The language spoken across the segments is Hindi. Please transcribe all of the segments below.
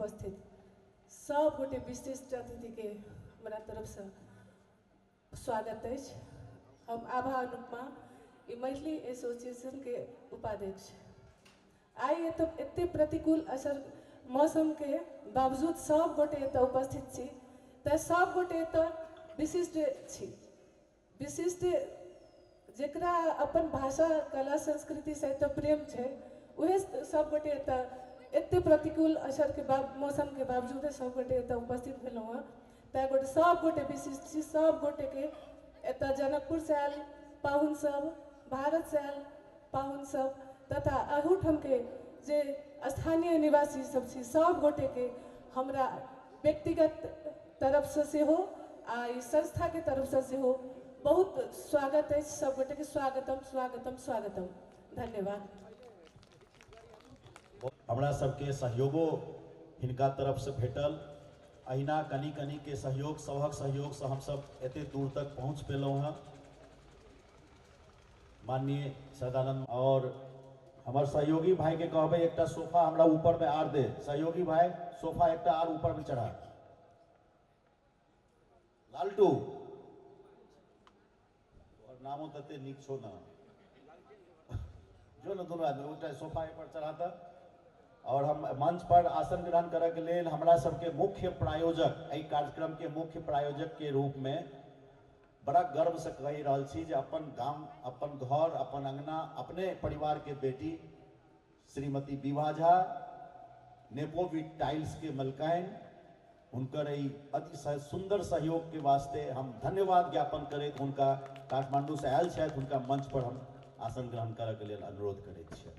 उपस्थित सब गोटे विशिष्ट अतिथि के हमारा तरफ से स्वागत है। हम आभा अनुपमा मैथिली एसोसिएशन के उपाध्यक्ष। आई तो एते प्रतिकूल असर मौसम के बावजूद सब गोटे एत उपस्थित छी, त सब गोटे एत विशिष्ट छी। विशिष्ट जेकरा अपन भाषा कला संस्कृति से तो प्रेम छे, उहे सब गोटे एत एते प्रतिकूल असर के मौसम के बावजूद सब गोटे एत उपस्थित भेलौं हँ। त गोटे सब गोटे विशिष्ट छी। सब गोटे के एत जनकपुर से आयल पाहुन सब, भारत से आयल पाहुन सब, तथा अहूठम के जे स्थानीय निवासी सब छी, सब गोटे के हमरा व्यक्तिगत तरफ से सेहो आ ई संस्था के तरफ से सेहो बहुत स्वागत है। सब गोटे के स्वागतम स्वागतम स्वागतम। धन्यवाद। हमरा सबके सहयोगो हिनका तरफ से भेटल। अहिना कनी कनी के सहयोग, सभक सहयोग से हम सब एते दूर तक पहुँच पेलौं हँ। माननीय सदानंद और हमार सहयोगी भाई के कहबे एकटा सोफा हमरा ऊपर में आर दे। सहयोगी भाई सोफा एकटा आर ऊपर में चढ़ा। लालटू और नामो तते नीक छो ना जो न दोनों आदमी उठा सोफा पर चढ़ाता। और हम मंच पर आसन ग्रहण करे के लेल हमरा सबके मुख्य प्रायोजक, एहि कार्यक्रम के मुख्य प्रायोजक के रूप में बड़ा गर्व से कही रहल छी जे अपन गांव, अपन घर, अपन अंगना, अपने परिवार के बेटी श्रीमती विभा झा नेपोविट टाइल्स के मलकाइन, उनकर अति सुंदर सहयोग के वास्ते हम धन्यवाद ज्ञापन करैत उनका काठमांडू से आयल छथि, उनका मंच पर हम आसन ग्रहण करे के लेल अनुरोध करैत छियै।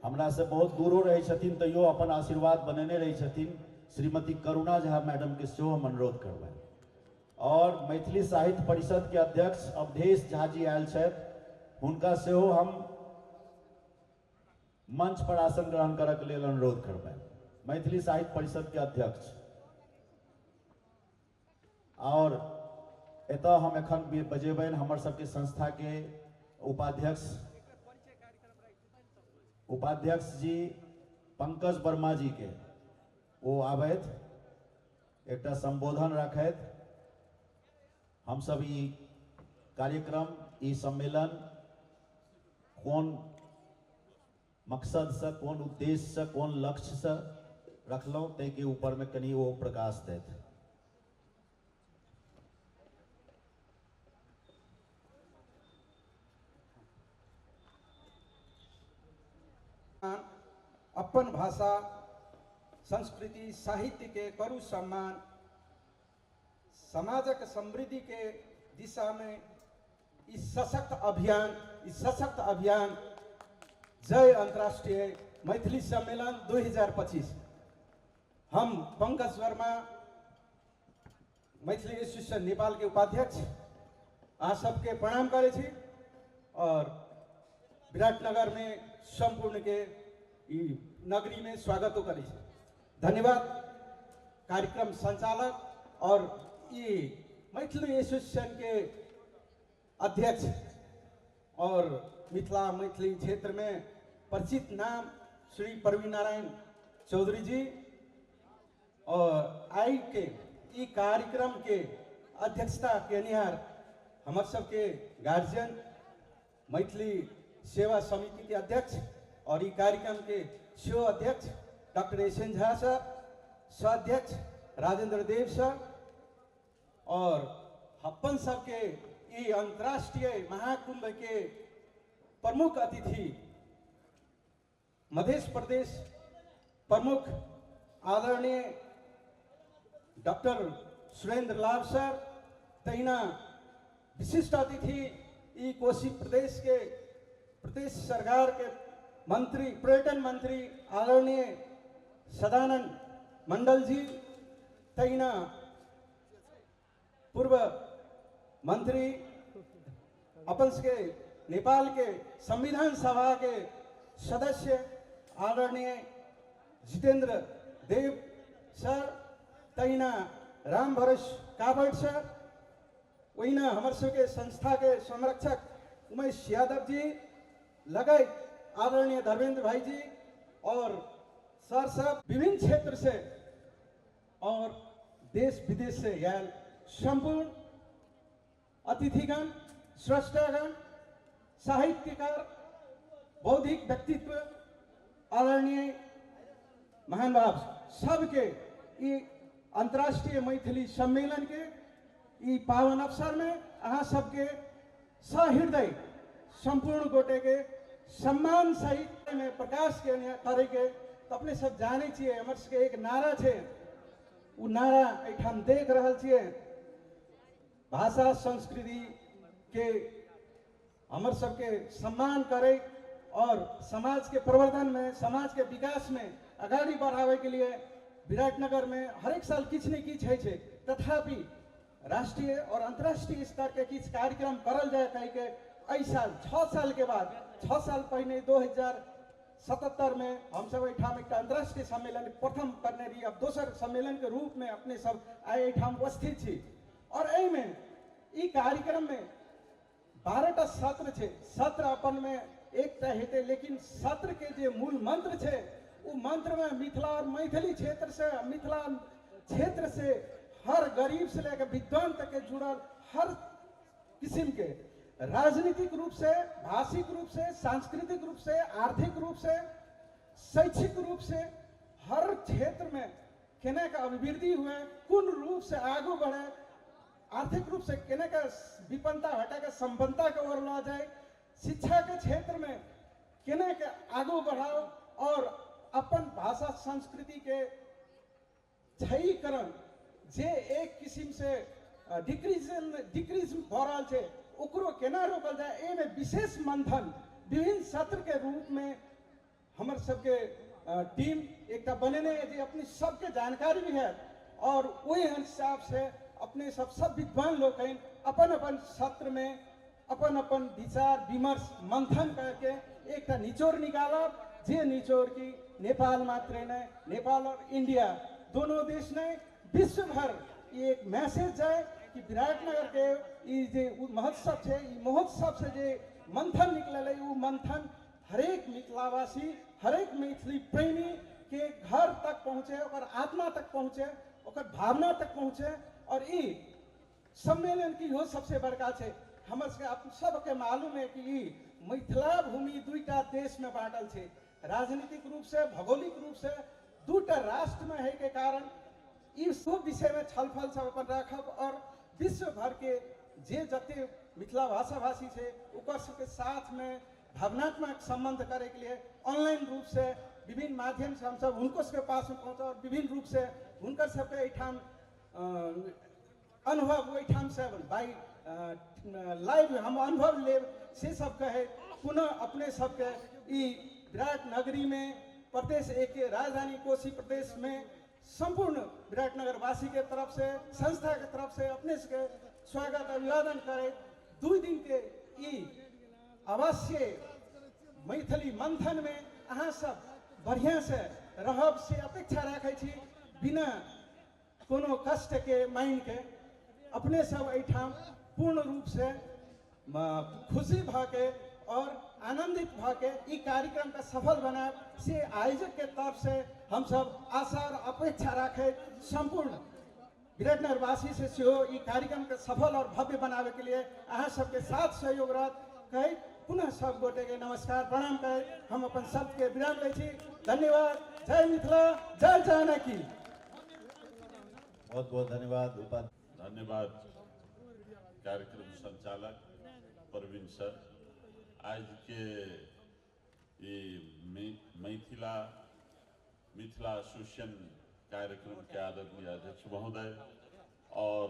हमरा से बहुत दूरो रहे छथिन तैयो अपन आशीर्वाद बनेने रही छथिन श्रीमती करुणा झा मैडम के सेहो हम अनुरोध करबै। और मैथिली साहित्य परिषद के अध्यक्ष अवधेश झा जी आयल छथि, हुनका सेहो हम मंच पर आसन ग्रहण करे के लेल अनुरोध करबै। मैथिली साहित्य परिषद के अध्यक्ष और एतऽ हम एखन बजेबनि हमर सबके संस्था के उपाध्यक्ष जी पंकज वर्मा जी के, वो आबैत एकटा संबोधन रखैत। हम सब ई कार्यक्रम, ई सम्मेलन कौन मकसद से, कौन उद्देश्य से, कौन लक्ष्य से रखलौं तै के ऊपर में कनी वो प्रकाश देत। अपन भाषा संस्कृति साहित्य के करू सम्मान, समाजक समृद्धि के दिशा में इस सशक्त अभियान जय अंतर्राष्ट्रीय मैथिली सम्मेलन 2025। हम पंकज वर्मा मैथिली एसोसिएशन नेपाल के उपाध्यक्ष अहाँ सबके प्रणाम करे छी और विराटनगर में संपूर्ण के नगरी में स्वागत करे छी। धन्यवाद कार्यक्रम संचालक और ये मैथिली एसोसिएशन के अध्यक्ष और मैथिली क्षेत्र में परिचित नाम श्री प्रवीण नारायण चौधरी जी, और आई के ई कार्यक्रम के अध्यक्षता के निहार हमारे सबके गार्जियन मैथिली सेवा समिति के अध्यक्ष और ई कार्यक्रम के शो अध्यक्ष डॉक्टर एस.एन. झा सर, स्वाध्यक्ष राजेंद्र देव सर, और अपन सबके ई अंतर्राष्ट्रीय महाकुंभ के प्रमुख अतिथि मध्य प्रदेश प्रमुख आदरणीय डॉक्टर सुरेंद्र लाल सर, तैना विशिष्ट अतिथि ई कोशी प्रदेश के प्रदेश सरकार के मंत्री, पर्यटन मंत्री आदरणीय सदानंद मंडल जी, तैना पूर्व मंत्री अपन के नेपाल के संविधान सभा के सदस्य आदरणीय जितेंद्र देव सर, तैना राम भरोस काबड़ सर, वहीना हमारे सबके संस्था के संरक्षक उमेश यादव जी, लगायत आदरणीय धर्मेंद्र भाई जी और सर सब विभिन्न क्षेत्र से और देश विदेश से आयल संपूर्ण अतिथिगण, स्रष्टागण, साहित्यकार, बौद्धिक व्यक्तित्व, आदरणीय महानुभाव सबके ई अंतर्राष्ट्रीय मैथिली सम्मेलन के ई पावन अवसर में अहाँ सबके सहृदय संपूर्ण गोटे के सम्मान सहित में प्रकाश करे के तो अपने सब जाने छिए हमर सबके एक नारा छे, उ नारा एठाम देख रहल छिए, भाषा संस्कृति के हमर सबके सम्मान करे और समाज के प्रवर्धन में, समाज के विकास में आगाड़ी बढ़ावे के लिए विराटनगर में हर एक साल किछ न किछ है छे, तथापि राष्ट्रीय और अंतर्राष्ट्रीय स्तर के किछ कार्यक्रम करल जाए कह के एहि साल 6 साल के बाद 6 साल पहले 2077 में हम सब एठाम एक अंतर्राष्ट्रीय सम्मेलन प्रथम करने रही, अब दोसर सम्मेलन के रूप में अपने सब आए एठाम उपस्थित छी। और एहि में ई कार्यक्रम में 12टा सत्र छे, सत्र अपन में एकटा हेते, लेकिन सत्र के जे मूल मंत्र छे उ मंत्र में मिथिला और मैथिली क्षेत्र से, मिथिला क्षेत्र से हर गरीब से लेकर विद्वान तक के जुड़ल हर किस्म के राजनीतिक रूप से, भाषिक रूप से, सांस्कृतिक रूप से, आर्थिक रूप से, शैक्षिक रूप से हर क्षेत्र में केने का अभिवृद्धि हुए, कुन रूप से आगे बढ़े, आर्थिक रूप से केने का विपन्नता हटा के संपन्नता के ओर ला जाए, शिक्षा के क्षेत्र में केने के आगे बढ़ाओ और अपन भाषा संस्कृति के क्षयीकरण जे एक किस्म से डिक्रीज भ रहल छे ओकरो केना रोकल जाए, ए में विशेष मंथन विभिन्न सत्र के रूप में हमर सबके टीम एक बनेने है जे अपनी सबके जानकारी भी है और वही हिसाब से अपने सब विद्वान लोग अपन अपन सत्र में अपन अपन विचार विमर्श मंथन करके एक निचोड़ निकालब, जे निचोड़ की नेपाल मात्र नहीं, नेपाल और इंडिया दोनों देश ने विश्व भर एक मैसेज जाए कि विराटनगर के ई जे महोत्सव है, महोत्सव से जे मंथन निकल है, वो मंथन हरेक मिथिलावासी, हरेक मैथिली प्रेमी के घर तक पहुँचे, और आत्मा तक पहुँचे, और भावना तक पहुँचे। और ई सम्मेलन की हो सबसे बड़का है, हमर सबके मालूम है कि ई मिथिला भूमि दुईटा देश में बांटल है, राजनीतिक रूप से, भौगोलिक रूप से दूटा राष्ट्र में है के कारण इस विषय में छलफल सब अपन रखब और विश्व भर के जे जते मिथिला भाषा भाषी है ओकर सबके साथ में भावनात्मक संबंध करे के लिए ऑनलाइन रूप से विभिन्न माध्यम से हम सब उनको सबके पास में पहुँचा और विभिन्न रूप से उनकर सबके एठाम अनुभव ओठाम से बाई लाइव हम अनुभव ले से सब कहे पुनः अपने सबके ई विराट नगरी में प्रदेश एक राजधानी कोशी प्रदेश में संपूर्ण विराटनगर वासी के तरफ से, संस्था के तरफ से अपने से स्वागत अभिवादन करे। 2 दिन के ई अवश्य मैथिली मंथन में अहाँ सब बढ़िया से रहब से अपेक्षा रखे छी, बिना कोनो कष्ट के माइन के अपने सब एठाम पूर्ण रूप से खुशी भाके और आनंदित भाके ई कार्यक्रम का सफल बनाए से आयोजक के तरफ से हम सब आशा और अपेक्षा रखे संपूर्ण विराटनगर वासी से ई कार्यक्रम के सफल और भव्य बनावे के लिए अहाँ सबके साथ सहयोग रहत कहे पुनः सब गोटे के नमस्कार प्रणाम कहे हम अपन शब्द के विराम ले छी। धन्यवाद। जय मिथिला, जय जानकी। बहुत बहुत धन्यवाद। धन्यवाद कार्यक्रम संचालक प्रवीण सर। आज के ये मिथिला एसोसिएशन कार्यक्रम के आदरणीय अध्यक्ष महोदय और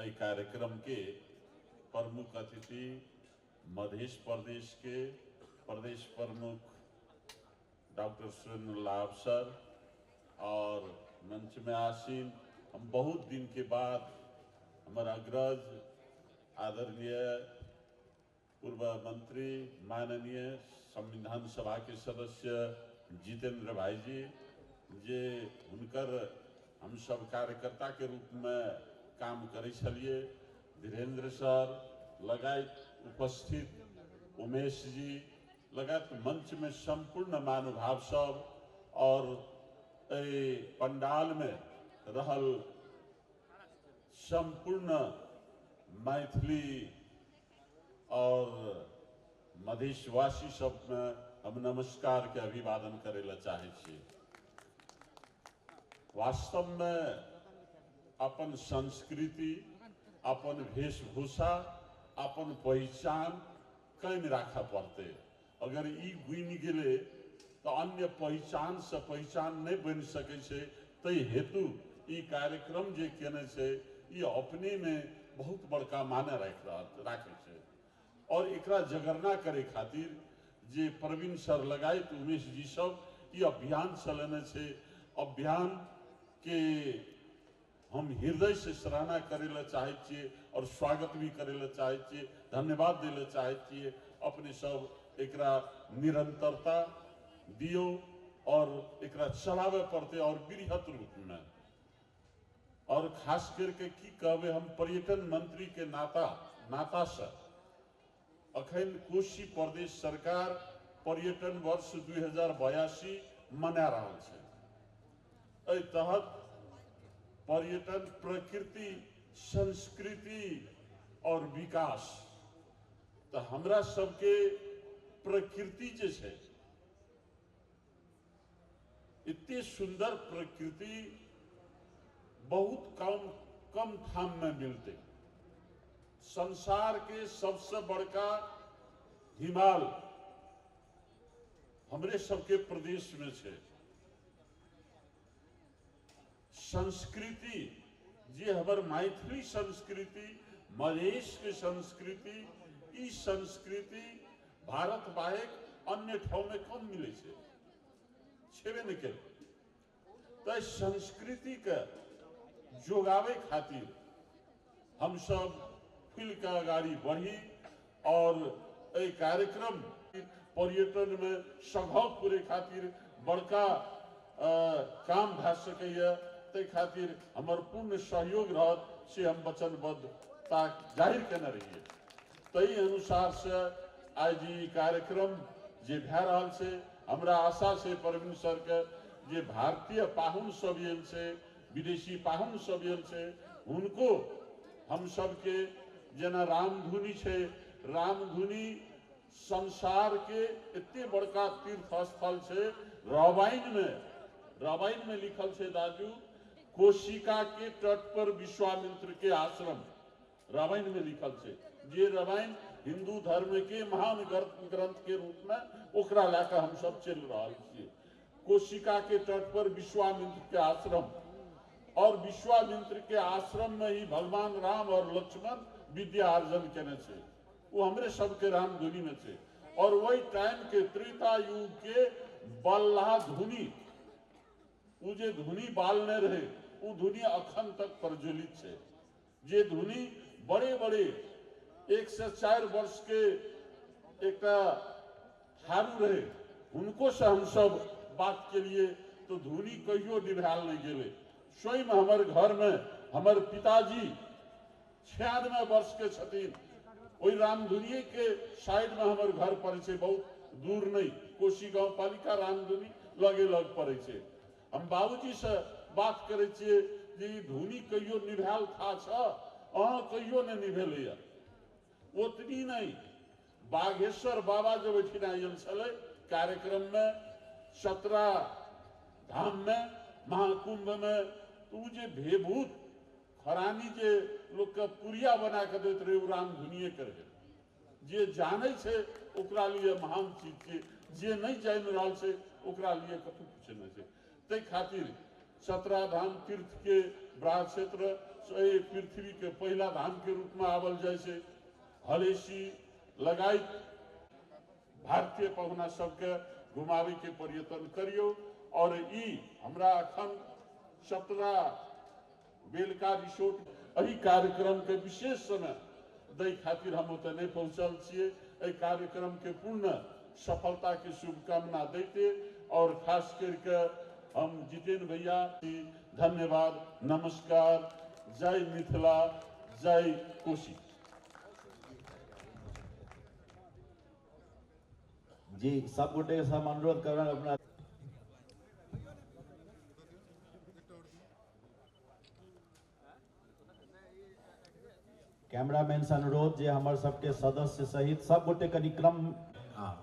इस कार्यक्रम के प्रमुख अतिथि मध्य प्रदेश के प्रदेश प्रमुख डॉक्टर सुरेंद्र लाभ सर और मंच में आसीन हम बहुत दिन के बाद हमारा अग्रज आदरणीय पूर्व मंत्री माननीय संविधान सभा के सदस्य जितेंद्र भाई जी जे उनकर हम सब कार्यकर्ता के रूप में काम करे छलिए, धीरेन्द्र सर लगायत उपस्थित उमेश जी लगायत मंच में संपूर्ण महानुभाव सब और पंडाल में रहल संपूर्ण मैथिली और मधेशवासी सब में हम नमस्कार के अभिवादन करे ला चाहे छी। वास्तव में अपन संस्कृति, अपन वेशभूषा, अपन पहचान कैम राखा पड़ते। अगर ई गुनि गेले तो अन्य पहचान से पहचान नहीं बन सके छे। तै हेतु ई कार्यक्रम जे केने छे ई अपने में बहुत बड़का माने राखे छे। और एकरा जगरना करे खातिर जे प्रवीण सर लगायत उमेश जी सब ई अभियान चलेने छे। अभियान के हम हृदय से सराहना करे ला चाहे छिए और स्वागत भी करे ला चाहे छिए, धन्यवाद दे ला चाहे छिए। अपने सब एकरा निरंतरता दियो और एकरा चलावे पड़ते और बृहत रूप में। और खास करके की कहबे हम पर्यटन मंत्री के नाता से अखन कोशी प्रदेश सरकार पर्यटन वर्ष 2082 मना रहा है। तहत पर्यटन, प्रकृति, संस्कृति और विकास, तो हमरा सबके प्रकृति जे छै, इतनी सुंदर प्रकृति बहुत कम ठाम में मिलते। संसार के सबसे बड़का हिमाल हमरे सबके प्रदेश में छे। संस्कृति जे हमर मैथिली संस्कृति, मधेश के संस्कृति, ई संस्कृति भारत बाहेक अन्य ठाव में कम मिले छे, छेबे नहीं करे। तो संस्कृति के जोगावे खातिर हम सब खुल के आगाड़ी बढ़ी और ए कार्यक्रम पर्यटन में सघाव पूरे खातिर बड़का काम भा सकैया। ते खातिर हमर पूर्ण सहयोग रहत से हम वचनबद्धता जाहिर केने रहिए। तई अनुसार से आज ई कार्यक्रम जे भै रहल छै, हमरा आशा से प्रवीण सर के जे भारतीय पाहुन सब आयल छै, विदेशी पाहुन सब आयल छै, उनको हम सबके जेना रामधुनी छै, रामधुनी संसार के इतने बड़का तीर्थ स्थल छै। रामायण में लिखल छै दाजू, कोशिका के तट पर विश्वामित्र के आश्रम रामायण में लिखल छै। जे रामायण हिंदू धर्म के महान ग्रंथ के रूप में ओकरा लाके हम सब चल रहा छिए। कोशिका के तट पर विश्वामित्र के आश्रम, और विश्वामित्र के आश्रम में ही भगवान राम और लक्ष्मण विद्या अर्जन केने छे। वो हमरे सबके रामधुनी में छे। और वही टाइम के त्रेता युग के बल्लाह धुनी, वो जे धुनी बालने रहे, वो धुनी अखन तक प्रज्वलित छे। जे धुनी बड़े बड़े 1 से 4 वर्ष के एक थारू रहे, उनको से हम सब बात के लिए तो धुनी कहियो निभाल नहीं गेले। स्वयं हमारे घर में हमारे पिताजी 96 वर्ष के छथिन, वही रामधुनी के साइड में हमारे घर पड़े छे, बहुत दूर नहीं। कोशी गांव पालिका रामधुनी लगे लग पड़े छे। हम बाबूजी से बात करे छिए जे धुनी कहियो निभाल था छ, अहाँ कहियो ने निभेलैया। ओतनी नहीं, बागेश्वर बाबा जब एठिना आयल छले कार्यक्रम में, 17 धाम में, महाकुंभ में, तो जे भेभूत खरानी जे लोग के पुरिया बना के देते रहे, रामधुनिये करे। जे जाने छे ओकरा लिए महान चीज छे, जे नहीं जान रहल छे ओकरा लिए कतौ कुछ नहीं छे। ते खातिर 17 धाम तीर्थ के ब्राह क्षेत्र पृथ्वी के पहला धाम के रूप में आवल जाए छे। हलेसी लगाइत भारतीय पहुना सबके घुमावे के पर्यटन करियो। और ई हमरा अखन 17 बेलका रिसोर्ट एही कार्यक्रम के विशेष समय दै खातिर हम ओतय नहीं पहुंचल छिए। एहि कार्यक्रम के पूर्ण सफलता के शुभकामना देते और खास करके हम जितेंद्र भैया धन्यवाद, नमस्कार, जय मिथिला, जय कोशी। जी सब गोटे से हम अनुरोध कर रहे हैं अपना कैमरामैन से अनुरोध जे हमर सबके सदस्य सहित सब गोटे कनी क्रम हाँ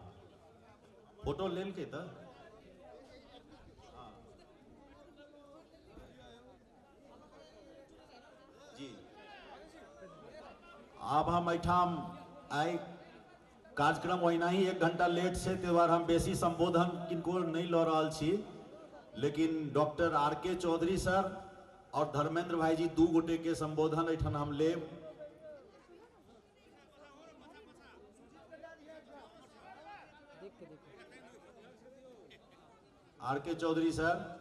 फोटो लेल के त जी आब हम एठाम आइ कार्यक्रम ओहिना ही 1 घंटा लेट से ते दुआरे हम बेसी संबोधन किनको नहीं लऽ रहल छी, लेकिन डॉक्टर आर.के. चौधरी सर और धर्मेंद्र भाई जी 2 गोटे के संबोधन एठाम हम लेब। आर.के. चौधरी सर।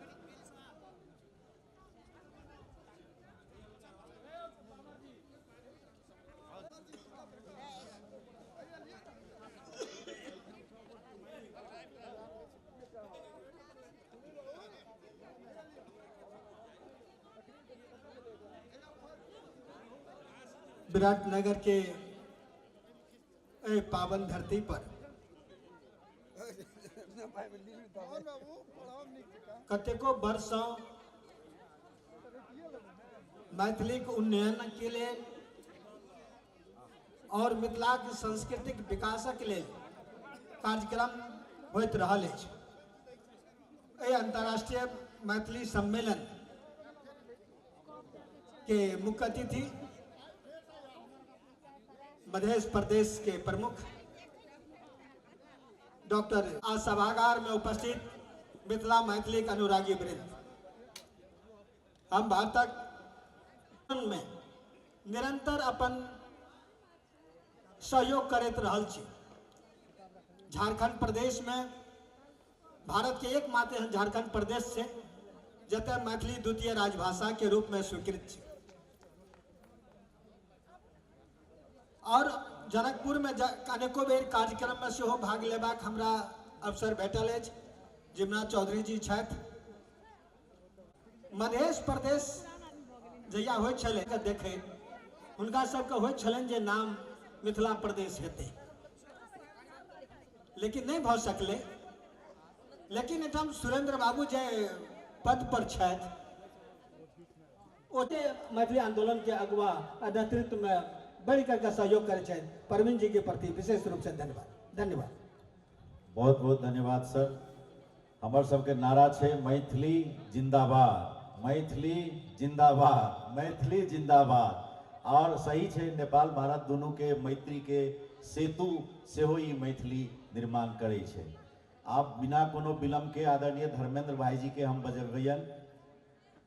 विराटनगर के पावन धरती पर कतेको वर्षों मैथिली के उन्नयन के लिए और मिथिला के सांस्कृतिक विकासक लेल कार्यक्रम होइत रहल अछि। अंतर्राष्ट्रीय मैथिली सम्मेलन के मुख्य अतिथि मध्य प्रदेश के प्रमुख डॉक्टर आज सभागार में उपस्थित मिथिला मैथिली के अनुरागी वृंद, हम भारतक में निरंतर अपन सहयोग करते रहल छी। झारखंड प्रदेश में भारत के एकमात्र झारखंड प्रदेश से जतय मैथिली द्वितीय राजभाषा के रूप में स्वीकृत है और जनकपुर में अनेको बेर कार्यक्रम में सेहो भाग लेबाक हमरा अवसर भेटल अछि। जिमना चौधरी जी छथि। मध्य प्रदेश जहिया होय छलै देखे हुनका सबके होय छलनि जे नाम मिथिला प्रदेश हेतै, लेकिन नहीं भ सकलै। लेकिन एठाम सुरेंद्र बाबू जे पद पर छथि ओते मैथिली आंदोलन के अगुवा आ नेतृत्व में बढ़ करके सहयोग करे छथि। परवीन जी के प्रति विशेष रूप से धन्यवाद। बहुत बहुत धन्यवाद सर। हमर सबके नारा है मैथिली जिंदाबाद, मैथिली जिंदाबाद, मैथिली जिंदाबाद। और सही है नेपाल भारत दोनों के मैत्री के सेतु से हो मैथिली निर्माण करे छे। आप बिना कोनो विलम्ब के आदरणीय धर्मेंद्र भाई जी के हम बजबैन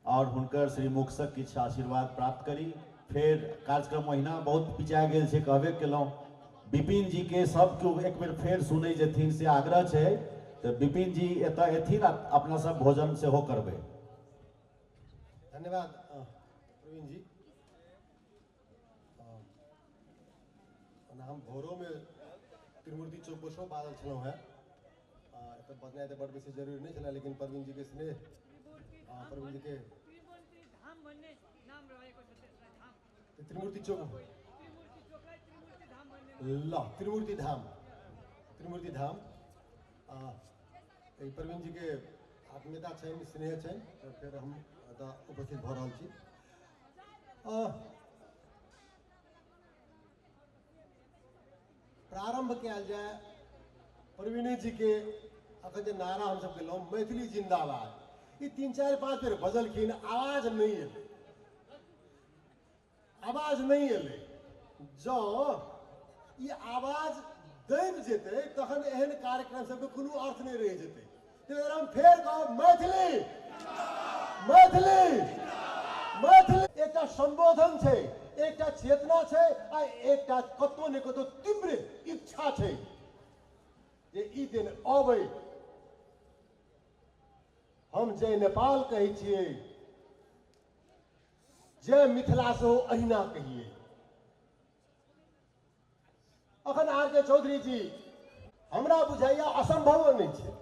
और हुनकर श्रीमुख से किछु आशीर्वाद प्राप्त करी। फिर कार्यक्रम महीना बहुत पिछा गेल छे, कहबे केलौं विपिन जी के सबके एक बेर फिर सुनै जेथिन से आग्रह है। तो विपिन जी एतऽ एथिन अपना सब भोजन से हो करबे। धन्यवाद प्रवीण जी। हम भोरों में त्रिमूर्ति चौक पर शो बादल छलौ है तो बदनाय तो बड़ बेसी जरूरी नहीं चला, लेकिन प्रवीण जी के स्नेह प्रवीण जी के त्रिमूर्ति चौक त्रिमूर्ति धाम प्रवीण जी के आत्मीयता छनि, स्नेह छनि, तो फिर हम उपस्थित भ रहल छी। प्रारंभ कयल जाय प्रवीण जी के अखन जे नारा हम सब गेलहुँ मैथिली जिंदाबाद, ये 3-4-5 बेर बजलखिन, आवाज नहीं एलै। जँ ई आवाज दबि जेतै तखन एहन कार्यक्रम सबके कोनो अर्थ नहीं रहि जेतै। तो हम फेर कहब मैथिली मैथिली मैथिली। एकटा संबोधन छै, एकटा चेतना छै आ एकटा कतौ ने कतौ तीव्र इच्छा छै जे ई दिन अबै। हम जय नेपाल कहै छियै, जय मिथिला से हो अहिना कहिए। अखन आर.के. चौधरी जी हमरा बुझाइया असंभव नहीं छै।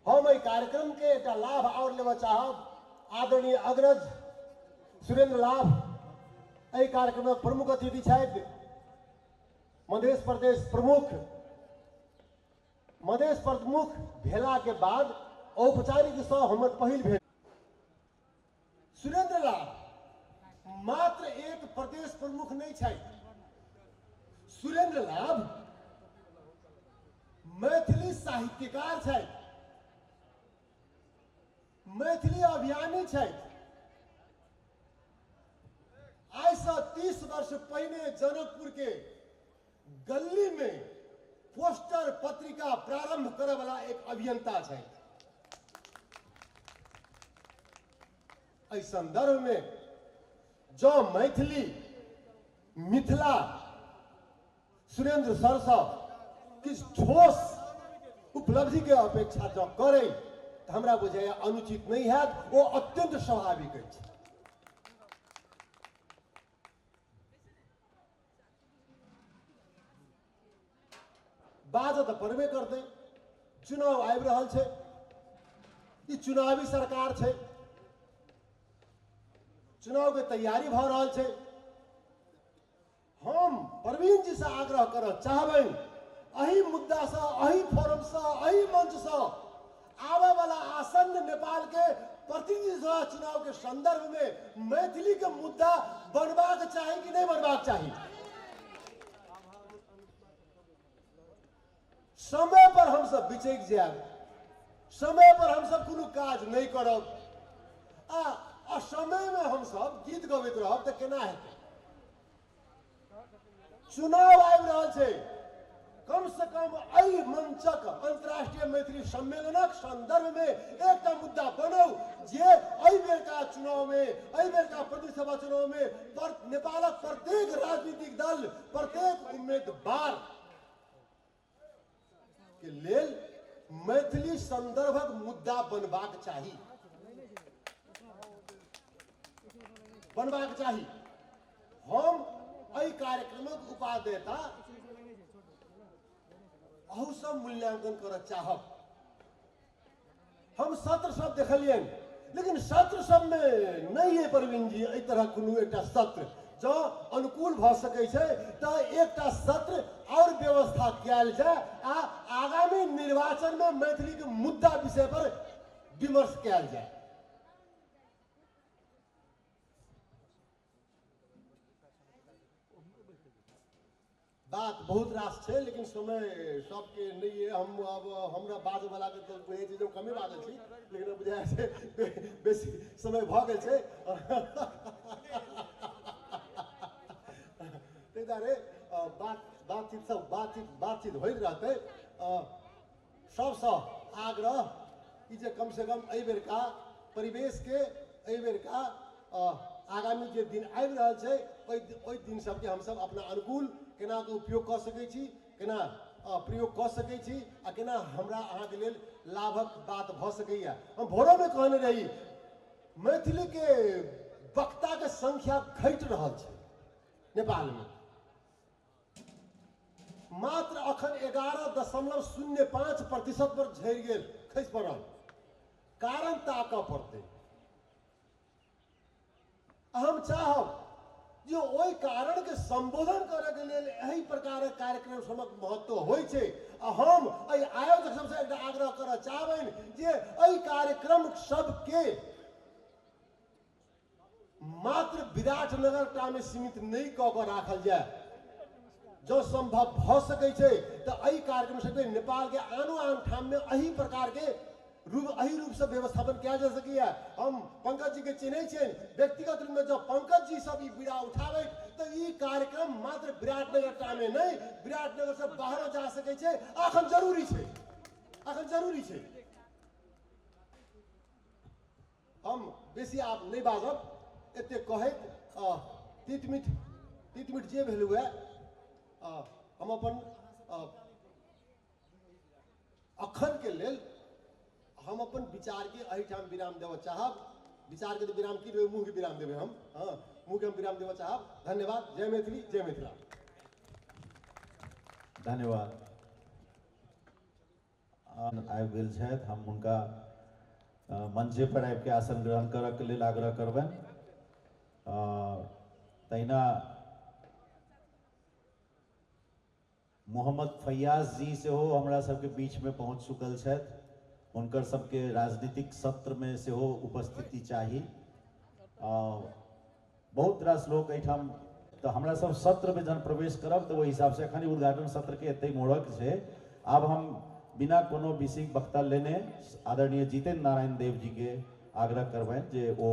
हम एहि कार्यक्रम के एकटा लाभ और लेबा चाहब। आदरणीय अग्रज सुरेंद्र लाभ एहि कार्यक्रम में प्रमुख अतिथि छथि। मध्य प्रदेश प्रमुख भेला के बाद औपचारिक सँ हमर पहिल भेट सुरेंद्र लाभ मात्र एक प्रदेश प्रमुख नहीं छै। सुरेंद्र लाभ मैथिली साहित्यकार छै, मैथिली अभियानी छै। आज से 30 वर्ष पहले जनकपुर के गली में पोस्टर पत्रिका प्रारंभ करे वाला एक अभियंता छै। इस संदर्भ में जो मैथिली मिथिला सुरेंद्र सर साहब किस ठोस उपलब्धि के अपेक्षा जो करे तो हमरा बुझाय अनुचित नहीं है, वो अत्यंत स्वाभाविक है। बात तो पड़बे करते, चुनाव आबि रहल छै, ई चुनावी सरकार छै, चुनाव के तैयारी भ रहल छै। हम प्रवीण जी से आग्रह करऽ चाहबै, अही मुद्दा से, अही फोरम से, अही मंच से आवे वाला आसन्न नेपाल के प्रतिनिधि सभा चुनाव के संदर्भ में मैथिली के मुद्दा बनबाक चाही कि नहीं बनबाक चाही। समय पर हम सब बिचक जायब, समय पर हम सब कोनो काज नहीं करब, आ समय में हम सब गीत गबैत रहब तऽ केना हेतै। चुनाव आबि रहल छै, कम से कम एहि मंचक अंतर्राष्ट्रीय मैथिली सम्मेलनक संदर्भ में एकटा मुद्दा बनाउ जे एहि बेरका चुनाव में, एहि बेरका प्रतिनिधि सभा चुनाव में नेपालक प्रत्येक राजनीतिक दल, प्रत्येक उम्मीदवार के लेल मैथिली संदर्भक मुद्दा बनबाक चाही, बनबाक चाही। हम एहि कार्यक्रमक उपादेयता अहू सब मूल्यांकन करऽ चाहब। हम सत्र सब देखलिए, लेकिन सत्र सब में नहीं है प्रवीण जी एहि तरह कोनो एकटा सत्र जो अनुकूल भ सकै छै तऽ एकटा सत्र और व्यवस्था कयल जाय आ आगामी निर्वाचन में मैथिली के मुद्दा विषय पर विमर्श कयल जाय। बात बहुत रास छै, लेकिन समय सबके नहीं है। हम अब हमरा बाज वाला के तो बुझे छै जो कमे बाजल छी, लेकिन बुझाय छै बेसी समय भ गेल छै। तै दुआरे बातचीत होइत रहतै। सबसँ आग्रह ई जे कम से कम एहि बेरका परिवेश के, एहि बेरका आगामी जे दिन आबि रहल छै ओहि दिन सबके हमसब अपना अनुकूल केना के उपयोग कऽ सकै छी, केना प्रयोग कऽ सकै छी, आ केना हमरा अहाँके लेल लाभक बात भऽ सकैया। हम भोरो में कहने रही मैथिली के वक्ता के संख्या घटि रहल छै नेपाल में, मात्र अखन 11.05% पर झड़ि गेल, खसि पड़ल। कारण ताकऽ पड़तै। हम चाहब जे ओहि कारण के संबोधन करे के लेल एहि प्रकार कार्यक्रम सबक महत्व होइ छै। हम एहि आयोजक सबसे एकटा आग्रह करऽ चाहबनि जे एहि कार्यक्रम सबके मात्र विराटनगर टा में सीमित नहीं कऽ कऽ राखल जाय। जो संभव भ सकै छै तऽ एहि कार्यक्रम सबके नेपाल के आनो आन ठाम में एहि प्रकार के अही रूप से व्यवस्थापन किया जा सकैया। हम पंकज जी के चिन्है छियनि, व्यक्तिगत रूप में जब पंकज जी सब ई बीड़ा उठाबै तो ई कार्यक्रम मात्र विराटनगर टा में नहीं, विराटनगर से बाहरो जा सकै छै। अखन जरूरी छै, अखन जरूरी छै। हम बेसी आब नहीं बाजब, एते कहैत तीत मीठ जे भेल हुए हम अपन अखन के लेल हम अपन विचार के एहिठाम विराम देव चाहब। विचार के तो विराम की देवे, मुंह के विराम देवे हम, हाँ मुंह के हम विराम देव चाहब। धन्यवाद। जय मैथिली, जय मिथिला। धन्यवाद। आबि गेल छथि, हम हुनका मंचे पर आबि के आसन ग्रहण करऽ के लेल आग्रह करबनि। तहिना मोहम्मद फैयाज जी सेहो हमरा सबके बीच में पहुँच चुकल छथि। हुनकर सबके राजनीतिक सत्र में सेहो उपस्थिति चाही। बहुत रास लोग एठाम तो हमरा सब सत्र में जन प्रवेश करब तो वो हिसाब से अखन उद्घाटन सत्र के एते मोड़क से अब हम बिना कोनो विषय वक्ता लेने आदरणीय जितेंद्र नारायण देव जी के आग्रह करबनि जे वो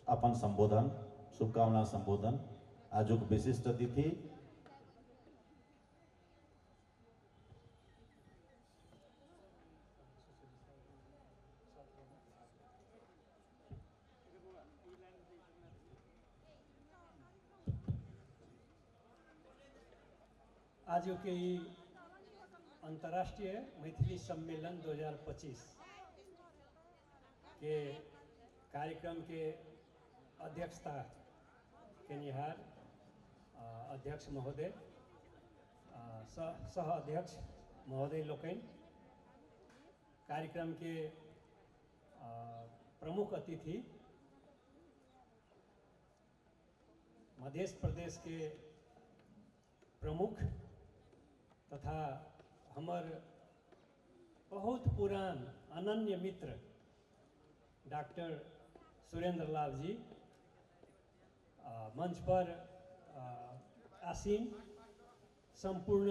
अपन संबोधन शुभकामना संबोधन आजुक विशिष्ट अतिथि आज के ई अंतर्राष्ट्रीय मैथिली सम्मेलन 2025 के कार्यक्रम के अध्यक्षता केनिहार अध्यक्ष महोदय सह अध्यक्ष महोदय लोकनि कार्यक्रम के प्रमुख अतिथि मध्य प्रदेश के प्रमुख तथा हमर बहुत पुरान अनन्य मित्र डॉक्टर सुरेंद्र लाल जी मंच पर आसीन संपूर्ण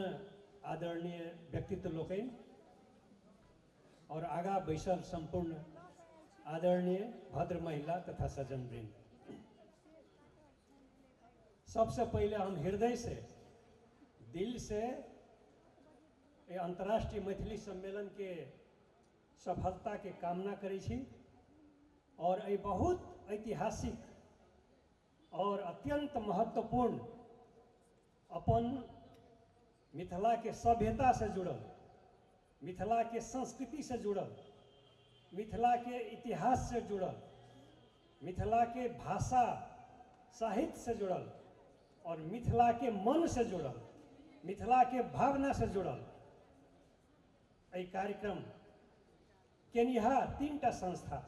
आदरणीय व्यक्तित्व लोकनि और आगा बैसल संपूर्ण आदरणीय भद्र महिला तथा सज्जन वृंद, सबसे पहले हम हृदय से दिल से ये अंतर्राष्ट्रीय मैथिली सम्मेलन के सफलता के कामना करै छी और ये बहुत ऐतिहासिक और अत्यंत महत्वपूर्ण अपन मिथिला के सभ्यता से जुड़ल, मिथिला के संस्कृति से जुड़ल, मिथिला के इतिहास से जुड़ल, मिथिला के भाषा साहित्य से जुड़ल और मिथिला के मन से जुड़ल, मिथिला के भावना से जुड़ल एहि कार्यक्रम केनिहार 3टा संस्था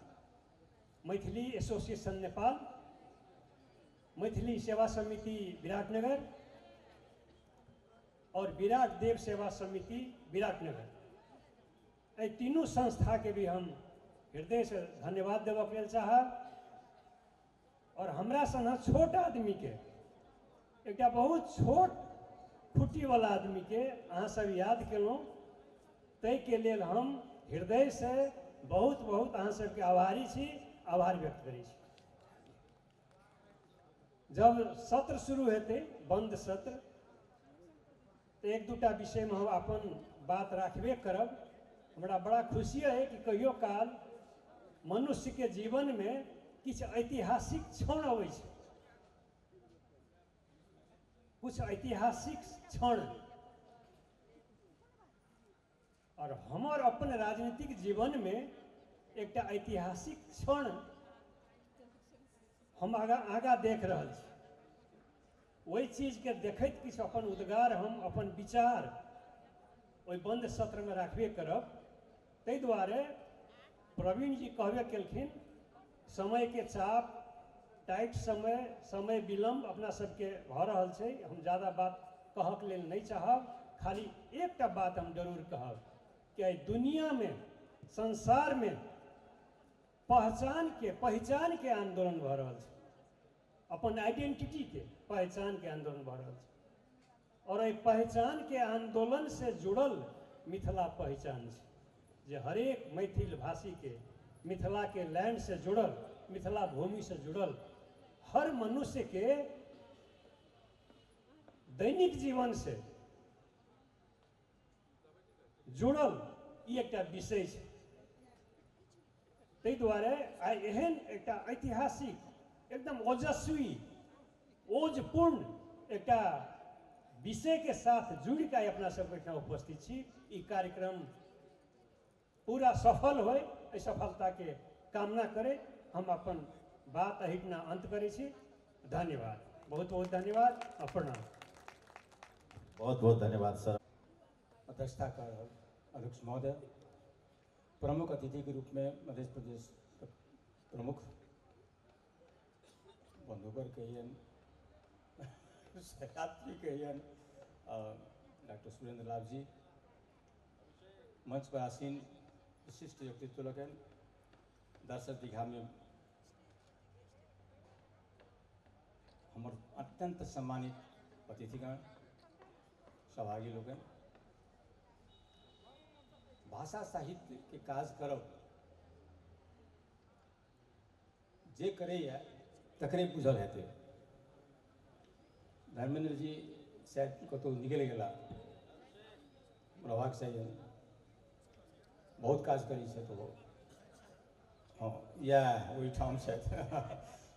मैथिली एसोसिएशन नेपाल, मैथिली सेवा समिति विराटनगर और विराट देव सेवा समिति विराटनगर, एहि तीनों संस्था के भी हम हृदय से धन्यवाद देवक लेल चाहब। और हमरा सन छोट आदमी के एक बहुत छोट खुटी वाला आदमी के अहाँ सब याद केलहुँ, तै के लेल हम हृदय से बहुत बहुत अहाँ सबके आभारी छी, आभार व्यक्त करै छी। जब सत्र शुरू हेतै बंद सत्र तो एक दूटा विषय में हम अपन बात राखबे करब। हमरा बड़ा खुशी है कि कहियो काल मनुष्य के जीवन में किछ ऐतिहासिक क्षण अबै छै, कुछ ऐतिहासिक क्षण, और हमर अपन राजनीतिक जीवन में एक ऐतिहासिक क्षण हम आगा देख रहल छी। वही चीज के देखैत किछु अपन उद्गार हम अपन विचार ओहि बंद सत्र में राखबे करब। ताहि दुआरे प्रवीण जी कहबे केलखिन समय के चाप, टाइट समय विलम्ब अपना सबके भऽ रहल छै। हम ज़्यादा बात कहक लेल नहीं चाहब, खाली एकटा बात हम जरूर कहब कि एहि दुनिया में संसार में पहचान के आंदोलन भऽ रहल छै, अपन आइडेंटिटी के पहचान के आंदोलन भऽ रहल छै। और एहि पहचान के आंदोलन से जुड़ल मिथिला पहचान छै, जे हरेक मैथिल भाषी के मिथिला के लैंड से जुड़ल, मिथिला भूमि से जुड़ल हर मनुष्य के दैनिक जीवन से जुड़ल ई एकटा विषय छै। ताहि दुआरे आइ एहन एकटा ऐतिहासिक एकदम ओजस्वी ओजपूर्ण एकटा विषय के साथ जुड़ के आइ अपना सब एहिठाम उपस्थित छी। ई कार्यक्रम पूरा सफल होय, एहि सफलता के कामना करे हम अपन बात अहिना अंत करै छी। धन्यवाद, बहुत बहुत धन्यवाद, प्रणाम। बहुत बहुत धन्यवाद सर। अध्यक्षता कर रहल अध्यक्ष महोदय, प्रमुख अतिथि के रूप में मध्य प्रदेश प्रमुख बंधुवर कहियन, सहयात्री कहियन डॉक्टर सुरेंद्र लाल जी, मंच पर आसीन विशिष्ट व्यक्तित्व लगन, दर्शक दीघा में हमर अत्यंत सम्मानित अतिथिगण, सहभागी लोगन, भाषा साहित्य के काज करब जे करैया तकरे बुझल हेतै। धर्मेंद्र जी शायद कतौ निकलि गेला, रहबाक चाहिए, बहुत काज करै छथि ओ। हाँ, इएह ओहिठाम छथि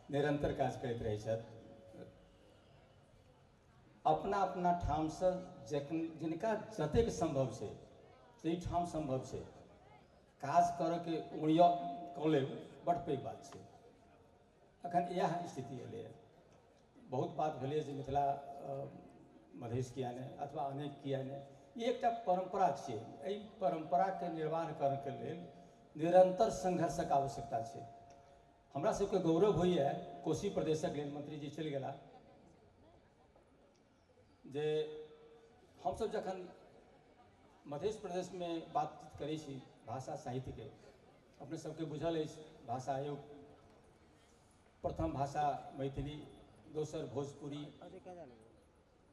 निरंतर काज करैत रहै छथि। अपना अपना ठाम से जिनका जतेक संभव छै ताहि ठाम संभव छै काज करऽ के उड़िया कऽ लेब, बड़ पैघ बात छै। अखन इएह स्थिति एलै। बहुत बात भेलै जे मिथिला मधेश किया नहि अथवा अनेक किया नहि, ई एकटा परंपरा छियै। एहि परंपराके निर्वाह करैके लेल निरंतर संघर्षक आवश्यकता छै। हमरा सबके गौरव होइए, कोशी प्रदेशक रेल मंत्री जी चलि गेला, जे हमसब जखन मध्य प्रदेश में बातचीत करै छी भाषा साहित्य के, अपने सबके बुझल अछि भाषा आयोग प्रथम भाषा मैथिली, दोसर भोजपुरी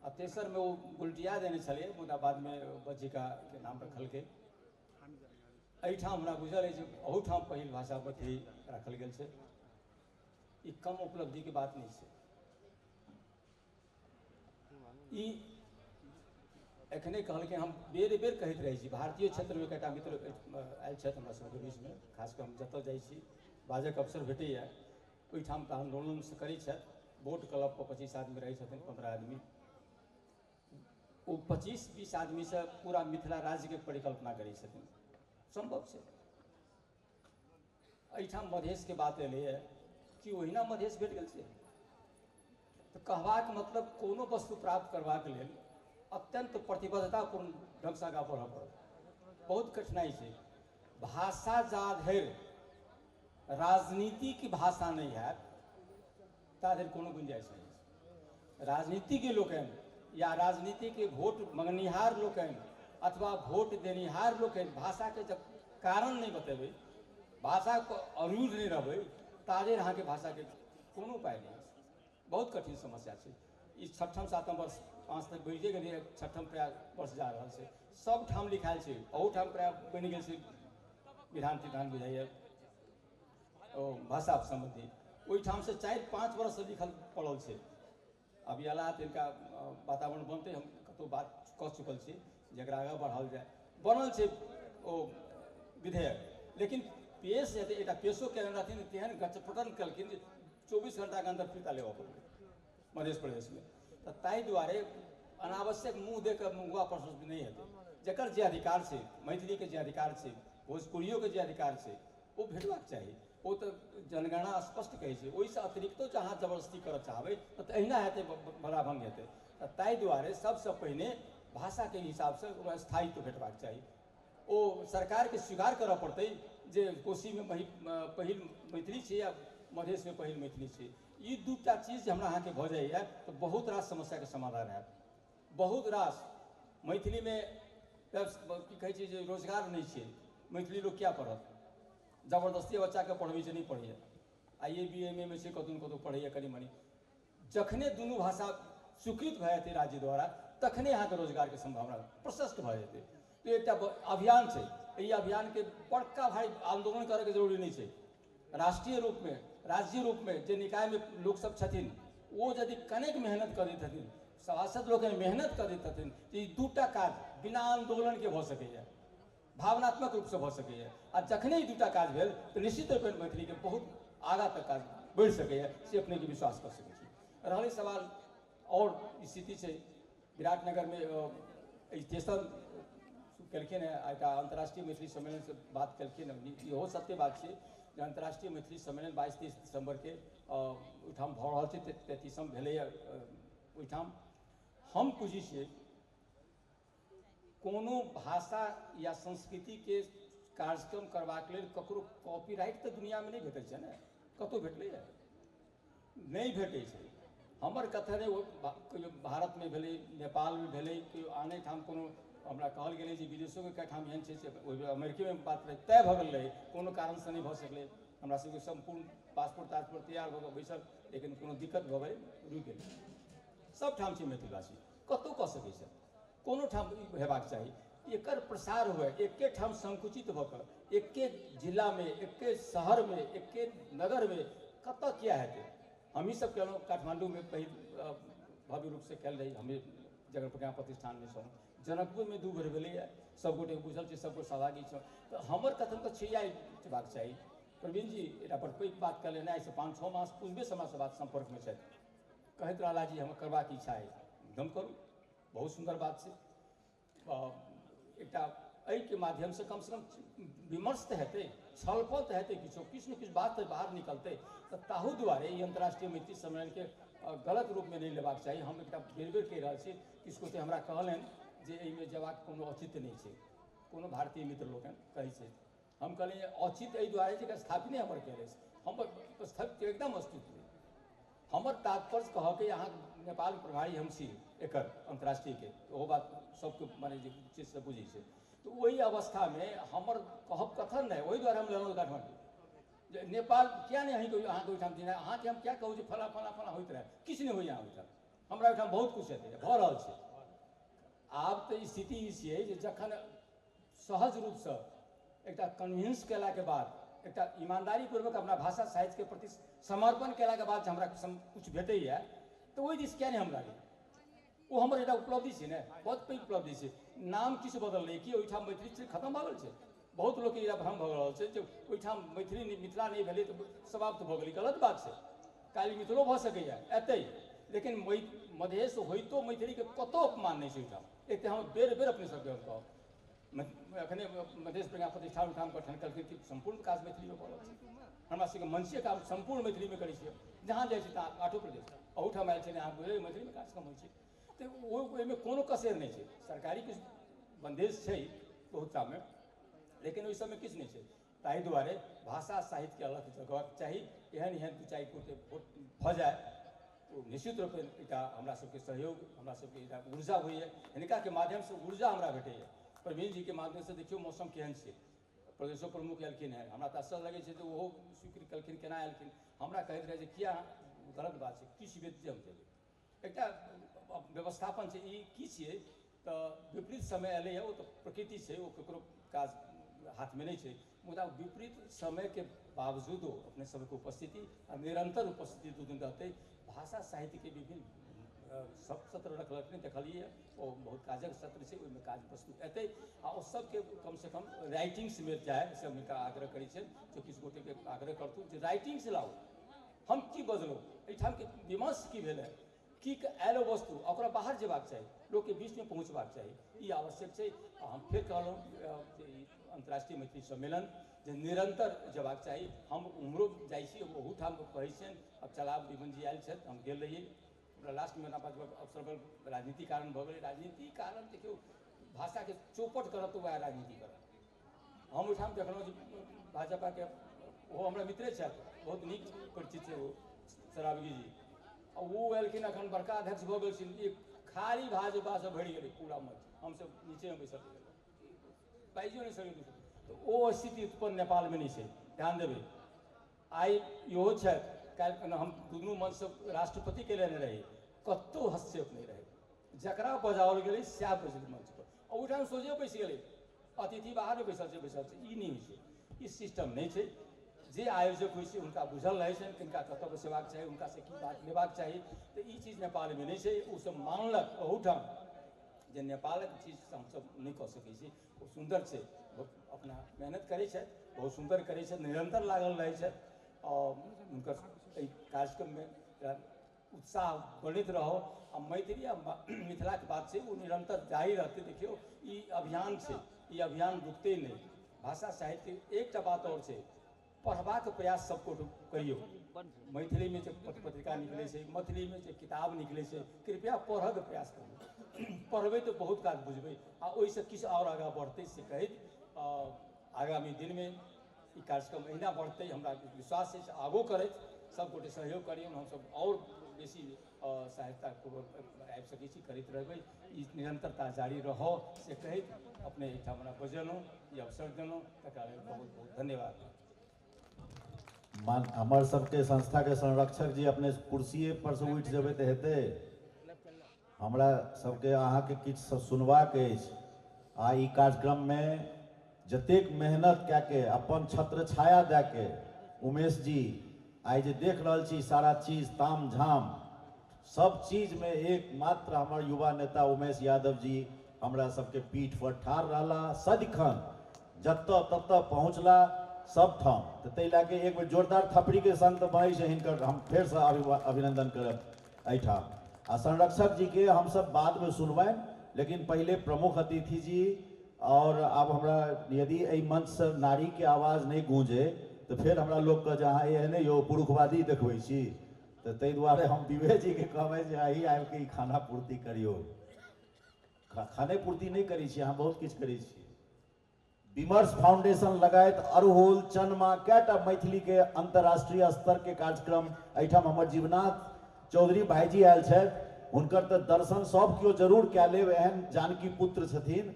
आ तेसर में वो उल्टिया देने छलै, मुदा बाद में बज्जिका के नाम रखलकै। एहिठाम हमरा बुझल अछि अहूठाम पहिल भाषा मैथिली रखल गेल छै। ई कम उपलब्धि के बात नहीं छै। ई एखने कहलकै, हम बेर बेर कहैत रहै छी, भारतीय क्षेत्र में एकटा मित्र आयल छथि हमरा सबके बीच में, खास कऽ हम जतऽ जाइ छी बाजक अवसर भेटैया, ओहिठाम तऽ आंदोलन करै छथि। बोट क्लब पर 25 आदमी रहै छथिन, 15 आदमी, वो 25-20 आदमी से पूरा मिथिला राज्य के परिकल्पना करै छथिन, संभव छै। एहिठाम मधेश के बात एलैए कि ओहिना मधेश भेट गेल छै। तऽ कहबाक मतलब कोनो वस्तु प्राप्त करबाक लेल अत्यंत प्रतिबद्धतापूर्ण ढंग से आगाँ बढ़ऽ पड़त। बहुत कठिनाई छै। भाषा जा धरि राजनीति की भाषा नहीं है ता धरि कोनो गुंजाइश नहीं है। राजनीति के लोकनि या राजनीति के वोट मंगनिहार लोकनि अथवा वोट देनिहार लोकनि भाषा के जब कारण नहीं बतेबै, भाषा को अरूढ़ नहीं रहबै, ता धरि अहाँके भाषा के कोनो उपाय नहीं। बहुत कठिन समस्या छै। ई 6म 7म वर्ष 5 तक बढ़िए गेलिए, 6म प्राय वर्ष जा रहल छै। सब ठाम लिखायल छै, अहूठाम प्राय बनि गेल छै विधान तिधान बुझाइए ओ भाषा संबंधी। ओहिठाम से 4-5 वर्ष से लिखल पढ़ल छै। अभी अला तिनका वातावरण बनते, हम कतौ बात कह चुकल छी, जकरा आगाँ बढ़ाओल जाए, बनल छै ओ विधेयक। लेकिन पेश हेतै, एकटा पेशो केने रहथिन, तेहन गचपटन केलखिन जे 24 घंटा के अंदर फिरता लेबऽ पड़लै मध्य प्रदेश में। तऽ ताहि दुआरे अनावश्यक मुँह दे कऽ मुँगवा प्रशस्त नहीं हेतै। जकर जे अधिकार छै, मैथिली के जे अधिकार छै, भोजपुरियो के जे अधिकार छै, वो भेटबाक चाही। वो तो जनगणना स्पष्ट कहै छै। ओहिसँ अतिरिक्तो जहाँ जबरदस्ती करऽ चाहबै तऽ अहिना हेतै, बड़ा भंग हेतै। तऽ ताहि दुआरे सबसँ पहिने भाषा के हिसाब से ओकरा स्थायित्व भेटबाक चाही। ओ सरकार के स्वीकार करऽ पड़तै जे कोशी में पहिल मैथिली छै या मधेश में पहिल मैथिली छै। ई दूटा चीज हमरा अहाँके भऽ जाइए तऽ बहुत रास समस्या के समाधान हैत। बहुत रास मैथिली में की कहै छै जे रोजगार नहीं छै, मैथिली लोग क्या पढ़त? जबरदस्ती बच्चा के पढ़बै छै, नहीं पढ़ैए। IAA BA में छै, कतौ ने कतौ पढ़ैए कनी मनी। जखने दुनू भाषा स्वीकृत भऽ जेतै राज्य द्वारा, तखने अहाँके रोजगार के संभावना प्रशस्त भऽ जेतै। तो एकटा अभियान छै। ई अभियान के बड़का भारी आंदोलन करऽ के जरूरी नहीं छै। राष्ट्रीय रूप में, राज्य रूप में जे निकाय में लोक सब छथिन, वो यदि कनेक मेहनत कऽ देथिन, सभासद लोग मेहनत कऽ देथिन, तऽ ई दूटा काज बिना आंदोलन के भऽ सकैए, भावनात्मक रूप से भऽ सकैए। आ जखने ई दूटा काज भेल तऽ निश्चित रूप में मैथिली के बहुत आगाँ तक काज बढ़ि सकैए, से अपने के विश्वास कर सकै छी। रहलै सवाल और स्थिति छै विराटनगर में तेसर केलखिन है, एकटा अंतर्राष्ट्रीय मैथिली सम्मेलन से बात केलखिन है। इहो सत्य बात छै जे अंतर्राष्ट्रीय मैथिली सम्मेलन 22-23 दिसंबर के ओहिठाम भऽ रहल छै। 33म भेलैए ओहिठाम। हम बुझै छियै कोनो भाषा या संस्कृति के कार्यक्रम करबाक लेल ककरो कॉपीराइट तऽ दुनिया में नहीं भेटै छै ने, कतौ भेटलैए? नहीं भेटै छै। हमर कथन है, कहियो भारत में भेलै, नेपाल में भेलै, कहियो आने ठाम कोनो हमरा कहल गेलै जे विदेशों के कई ठाम एहन छै से अमेरिके में बात रहे तय भऽ गेल रहे, कोनो कारण से नहीं भऽ सकलै, हमरा सबके संपूर्ण पासपोर्ट तासपोर्ट तैयार भऽ कऽ बैसल, लेकिन कोनो दिक्कत भऽ गेलै, रुकि गेलै। सब ठाम छै मैथिल भाषी, कतौ कऽ सकै छै, कोनो ठाम हेबाक चाही, एकर प्रसार हुए, एके ठाम संकुचित भऽ कऽ एके जिला में, एके शहर में, एके नगर में कतऽ किया हेतै। हम ही सब केलहुँ, काठमांडू में पहिल भव्य रूप से कयल रही, हमें जगन प्रज्ञा प्रतिष्ठान में छलहुँ, जनकपुर में 2 बेर भेलैए, सब गोटे बुझल छै, सब गोटे सहभागी छौँ। तऽ हमर कथन तऽ छै हेबाक चाही। प्रवीण जी एटा बड़ पैघ बात कहलनि, आइसँ 5-6 मास पूर्वे से हमरा से बात संपर्क में छथि, कहैत रहला जी हमर करबाक इच्छा है, एकदम करू, बहुत सुंदर बात छै। एकटा एहिके माध्यम से कम विमर्श तऽ हेतै, छलफल तऽ हेतै, किछु ने किछु बात तऽ बाहर निकलतै। तऽ ताहू दुआरे ई अंतर्राष्ट्रीय मैत्री सम्मेलन के गलत रूप में नहीं लेबाक चाही। हम एकटा बेर बेर कहि रहल छी, किछु गोटे हमरा कहलनि जे एहिमे जेबाक कोनो औचित्य नहीं छै, कोनो भारतीय मित्र लोकनि कहै छै। हम कहलिए औचित्य एहि दुआरे जे स्थापित हमर कयले, हम स्थापित एकदम अस्तित्व, हमर तात्पर्य कह के अहाँ नेपाल प्रभारी हम छी एकर अंतर्राष्ट्रीय के, ओहो बात सबके माने जे चीज से बुझै छै। तो वही अवस्था में हमर कहब कथन नहीं, वही द्वारे हम लेलहुँ काठमांडू। नेपाल क्या नहीं अहीं अहाँके ओहिठाम दिन अहाँ के हम क्या कहूँ फला फला फला होइत रहे, किछु नहीं होइए ओहिठाम, हमरा ओहिठाम बहुत कुछ हेतै, भऽ रहल छै। आब तऽ स्थिति ई छियै जे जखन सहज रूप से एकटा कन्विंस केला के बाद, एकटा ईमानदारी पूर्वक अपना भाषा साहित्य के प्रति समर्पण केला के बाद जे हमरा कुछ भेटैए, तऽ ओहि दिस किया नहीं हम लागी। वो हमर एकटा उपलब्धि छै ने, बहुत पैघ उपलब्धि छै। नाम किछु बदललै कि ओहिठाम मैथिली खत्म भऽ गेल छै, बहुत लोग ई भ्रम भऽ रहल छै जे ओहिठाम मैथिली मिथिला नहीं भेलै तऽ समाप्त भऽ गेलै, गलत बात छै। काल्हि मिथिलो भऽ सकैए एतै, लेकिन मधेश होइतो मैथिली के कतौ अपमान नहीं छै ओहिठाम। एक तऽ हम बेर बेर अपने सबके हम कहब, अखने मधेश प्रज्ञा प्रतिष्ठान ठाम गठन कलकै कि संपूर्ण काज मैथिली में भऽ रहल छै, हमरा सबके मंचीय काम संपूर्ण मैथिली में करै छियै, जहाँ जाइ छी तहाँ 8 प्रदेश अहूठाम आयल छै अहाँ बुझै मैथिली में कार्यक्रम होइ छै। तऽ ओहिमे कोनो कसेर नहीं छै, सरकारी किछु बंदेज छै बहुत में, लेकिन ओहि सबमे किछु नहीं छै। ताहि दुआरे भाषा साहित्य के अलग जगह चाही, एहन एहन 2-4 गोटे भऽ जाए तो निश्चित रूप एकटा हमरा सबके सहयोग, हमरा सबके एकटा ऊर्जा होइए, हिनका के माध्यम से ऊर्जा हमरा भेटैए। प्रवीण जी के माध्यम से देखियो मौसम केहन छै, प्रदेशो प्रमुख एलखिन है, हमरा तऽ आश्चर्य लगे छै जे ओहो स्वीकृत कलखिन, केना एलखिन, हमरा कहैत रहे जे किया गलत बात छै, किछु व्यक्ति एकटा व्यवस्थापन छै, ई की छियै तऽ विपरीत समय एलैए, ओ तऽ प्रकृति छै, ओ ककरो काज हाथ में नहीं छै, मुदा विपरीत समय के बावजूदो अपने सबके उपस्थिति आ निरंतर उपस्थिति 2 दिन रहते। भाषा साहित्य के विभिन्न सब सत्र रखलखिन, देखलिए ओ बहुत काजक सत्र छै, ओहिमे काज प्रस्तुत हेतै आ ओ सबके कम से कम राइटिंग्स में जाए से हुनका आग्रह करै छै, जो किछु गोटे के आग्रह करतू जे राइटिंग्स लाउ, हम की बजलहुँ, एहिठाम के विमर्श की भेलै, की आयल वस्तु ओकरा बाहर जेबाक चाही, लोग के बीच में पहुँचबाक चाही, ई आवश्यक छै। हम फिर कहलहुँ जे अंतर्राष्ट्रीय मैत्री सम्मेलन जे निरंतर जेबाक चाही, हम उम्हरो जाइ छी, ओहूठाम कहै छियनि, अब चलाब विमन जी आयल छथि, हम गेल रहियै, लास्ट में अवसर पर राजनीति कारण भऽ गेलै, राजनीति कारण देखियौ भाषा के चौपट करब तऽ वएह राजनीति करब। हम ओहिठाम देखलहुँ जे भाजपा के ओहो हमरा मित्रे छथि, बहुत नीक परिचित छै ओ शराबगी जी, आ वो एलखिन अखन बड़का अध्यक्ष भऽ गेलखिन, एक खाली भाजपा से भरि गेलै पूरा मंच, हमसब नीचे में बैसल बाइजियो नहीं सकै। तो ओ स्थिति उत्पन्न नेपाल में नहीं छै, ध्यान देबै। आइ इहो छथि, काल्हि हम दुनू मंच से राष्ट्रपति के लेने रही, कतौ हस्तक्षेप नहीं रहे, जकरा बजाओल गेलै सएह बैसल मंच पर, ओहिठाम सोझे बैस गेलै, अतिथि बाहर में बैसल छै, ई नहीं होइ छै, ई सिस्टम नहीं छै। जे आयोजक होइ छै हुनका बुझल रहै छनि किनका कतऽ बैसेबाक चाही, हुनका से की बात लेबाक चाही, तऽ ई चीज नेपाल में नहीं छै। ओ सब मानलक ओहूठाम जे नेपालक चीज हमसब नहीं कऽ सकै छी, ओ सुंदर छै, अपना मेहनत करै छथि, बहुत सुंदर करै छथि, निरंतर लागल रहै छथि, और हुनकर एहि कार्यक्रम में उत्साह बढ़ैत रहो। आ मैथिली आ मिथिला के बात छै, ओ निरंतर जारी रहतै। देखियौ ई अभियान छै, ई अभियान रुकतै नहीं। भाषा साहित्य एकटा बात और छै, पढ़बाक प्रयास सबको करियौ, मैथिली में जो पत्रिका निकले छै, मैथिली में जो किताब निकले छै, कृपया पढ़क प्रयास करू, पढ़बै तो बहुत काज बुझबै आ ओहिसँ किछु और आगाँ बढ़तै से कहैत आगामी दिन में ई कार्यक्रम अहिना बढ़तै, हमरा विश्वास छै। आगो करैत सब गोटे सहयोग करियौ, हमसब और बेसी सहायता आबि सकै छी, करैत रहबै। ई निरंतरता जारी रहो से कहैत अपने एहिठाम हमरा बजेलहुँ, ई अवसर देलहुँ, तकरा लेल बहुत बहुत धन्यवाद। हमर सबके संस्था के संरक्षक जी अपने कुर्सिए पर से उठि जेबै तऽ हेतै? हमरा सबके अहाँके किछु सुनबाक अछि। आ ई कार्यक्रम में जतेक मेहनत कए के अपन छत्र छाया दए के उमेश जी आइ जे देख रहल छी सारा चीज ताम झाम सब चीज में एकमात्र हमर युवा नेता उमेश यादव जी हमरा सबके पीठ पर ठाड़ रहला, सदिखन जतऽ ततऽ पहुँचला सब ठाम। तऽ ताहि लए के एक बेर जोरदार थपड़ी के संग तऽ भाई से हिनकर हम फेर से अभिनंदन करब एहिठाम। आ संरक्षक जी के हम सब बाद में सुनबनि, लेकिन पहले प्रमुख अतिथि जी और अब हमरा यदि एहि मंच से नारी के आवाज नहीं गूंजे तो फिर हमरा लोग के जहाँ एहने यो पुरुषवादी देखबै छी, तो ताहि दुआरे हम विवेक जी के कहबै जे अही आबि के खाना पूर्ति करियो। खाने पूर्ति नहीं करी छी, अहाँ बहुत किछु करी छी। विमर्श फाउंडेशन लगायत अरहुल चनमा कैटा मैथिली के अंतर्राष्ट्रीय स्तर के कार्यक्रम एहिठाम हमर जीवनाथ चौधरी भाईजी आयल छथि, हुनकर तऽ दर्शन सब केओ जरूर कए लेब, एहन जानकी पुत्र छथिन।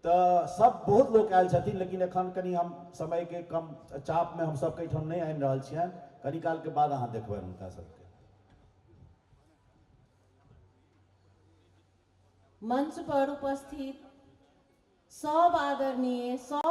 तऽ सब बहुत लोग आयल छथिन, लेकिन एखन कनी हम समय के कम चाप में हम सब के ठाम नहीं आनि रहल छियनि, कनी काल के बाद अहाँ देखबै हुनका सबके। मंच पर उपस्थित सब आदरणीय सब